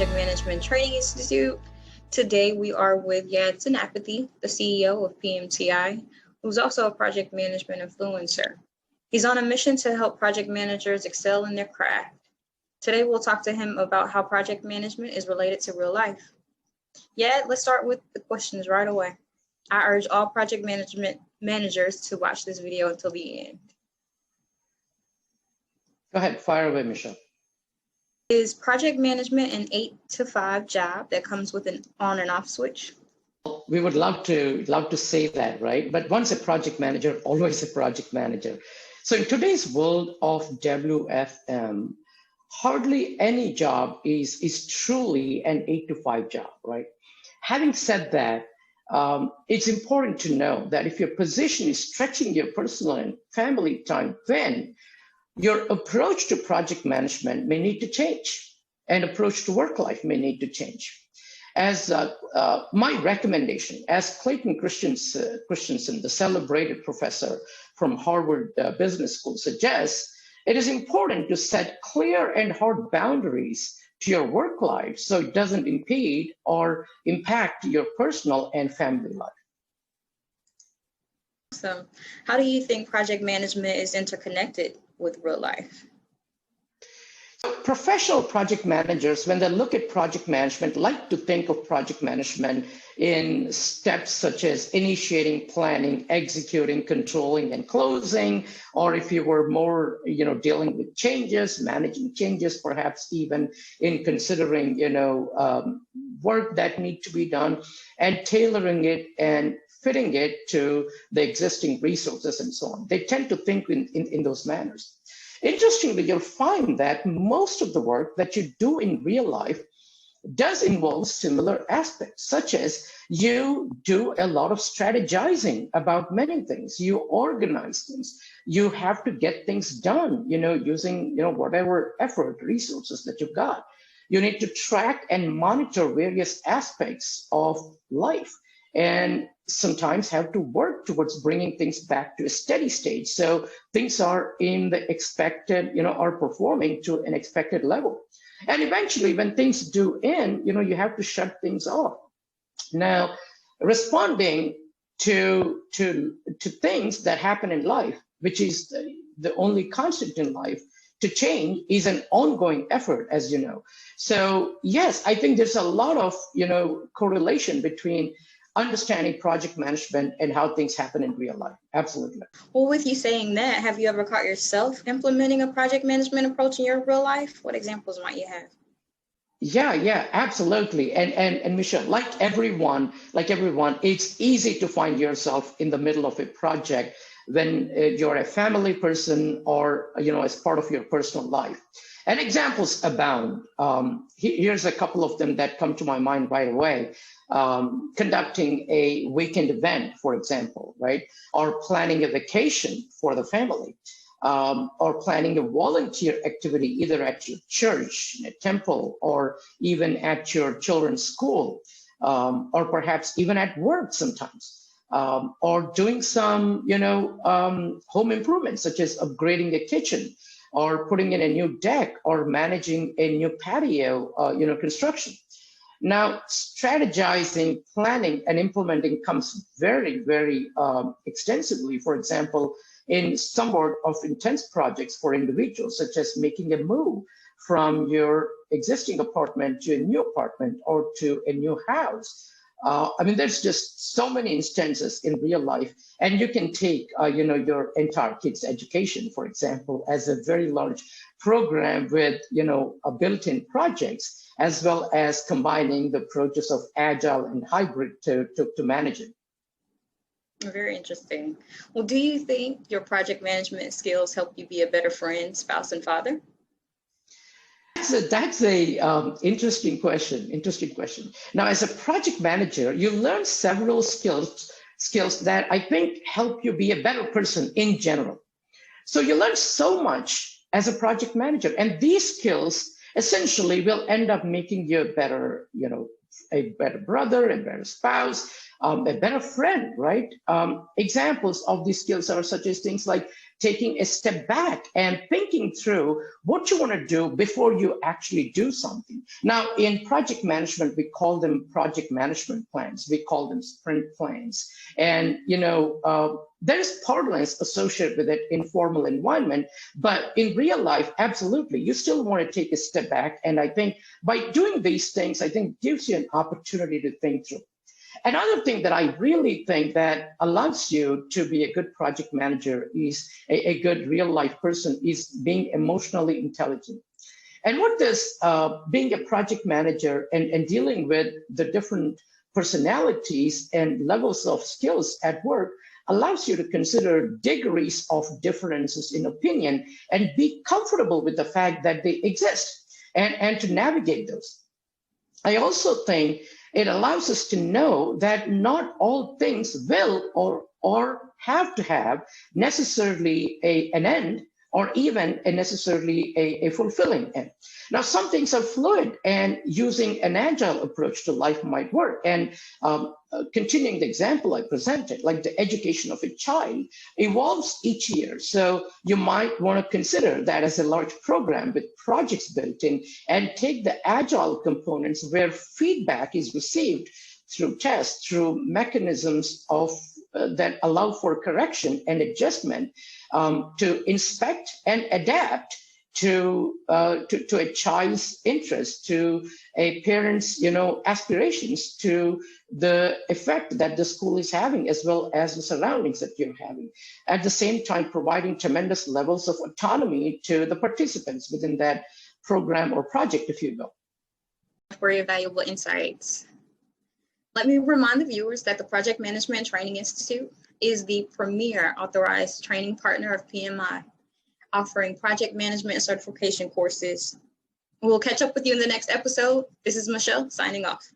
Project Management Training Institute. Today we are with Yad Senapathy, the CEO of PMTI, who's also a project management influencer. He's on a mission to help project managers excel in their craft. Today we'll talk to him about how project management is related to real life. Yad, let's start with the questions right away. I urge all project management managers to watch this video until the end. Go ahead, fire away, Michelle. Is project management an 8-to-5 job that comes with an on and off switch? We would love to say that, right? But once a project manager, always a project manager. So in today's world of WFM, hardly any job is truly an 8-to-5 job, right? Having said that, it's important to know that if your position is stretching your personal and family time, then your approach to project management may need to change, and approach to work life may need to change. As my recommendation, as Clayton Christensen, the celebrated professor from Harvard Business School, suggests, it is important to set clear and hard boundaries to your work life so it doesn't impede or impact your personal and family life. So, how do you think project management is interconnected with real life? So professional project managers, when they look at project management, like to think of project management in steps such as initiating, planning, executing, controlling, and closing, or if you were more, dealing with changes, managing changes, perhaps even in considering, work that need to be done and tailoring it and fitting it to the existing resources and so on. They tend to think in those manners. Interestingly, you'll find that most of the work that you do in real life does involve similar aspects, such as you do a lot of strategizing about many things. You organize things. You have to get things done, using, whatever effort, resources that you've got. You need to track and monitor various aspects of life, and sometimes have to work towards bringing things back to a steady state. So things are in the expected, are performing to an expected level. And eventually when things do end, you have to shut things off. Now, responding to things that happen in life, which is the only constant in life, to change is an ongoing effort, as you know. So yes, I think there's a lot of, correlation between understanding project management and how things happen in real life. Absolutely. Well, with you saying that, have you ever caught yourself implementing a project management approach in your real life? What examples might you have? Yeah, absolutely. And Michelle, like everyone, it's easy to find yourself in the middle of a project when you're a family person or, as part of your personal life. And examples abound. Here's a couple of them that come to my mind right away. Conducting a weekend event, for example, right? Or planning a vacation for the family, or planning a volunteer activity either at your church, in a temple, or even at your children's school, or perhaps even at work sometimes, or doing some, home improvements such as upgrading a kitchen, or putting in a new deck, or managing a new patio, construction. Now, strategizing, planning, and implementing comes very, very extensively. For example, in somewhat of intense projects for individuals, such as making a move from your existing apartment to a new apartment or to a new house. There's just so many instances in real life, and you can take, your entire kids' education, for example, as a very large program with, built-in projects, as well as combining the approaches of agile and hybrid to manage it. Very interesting. Well, do you think your project management skills help you be a better friend, spouse, and father? That's a interesting question. Now, as a project manager, you learn several skills that I think help you be a better person in general. So you learn so much as a project manager, and these skills essentially will end up making you a better, a better brother, a better spouse, a better friend, right? Examples of these skills are such as things like taking a step back and thinking through what you want to do before you actually do something. Now, in project management, we call them project management plans. We call them sprint plans. And, there's parlance associated with that informal environment, but in real life, absolutely, you still want to take a step back. And I think by doing these things, I think gives you an opportunity to think through. Another thing that I really think that allows you to be a good project manager is a good real life person is being emotionally intelligent. And what does being a project manager and dealing with the different personalities and levels of skills at work allows you to consider degrees of differences in opinion and be comfortable with the fact that they exist and to navigate those. I also think it allows us to know that not all things will or have to have necessarily an end or even necessarily a fulfilling end. Now, some things are fluid, and using an agile approach to life might work. And continuing the example I presented, like the education of a child evolves each year. So you might want to consider that as a large program with projects built in and take the agile components where feedback is received through tests, through mechanisms of that allow for correction and adjustment, to inspect and adapt to a child's interest, to a parent's aspirations, to the effect that the school is having, as well as the surroundings that you're having. At the same time, providing tremendous levels of autonomy to the participants within that program or project, if you will. For your valuable insights. Let me remind the viewers that the Project Management Training Institute is the premier authorized training partner of PMI, offering project management certification courses. We'll catch up with you in the next episode. This is Michelle signing off.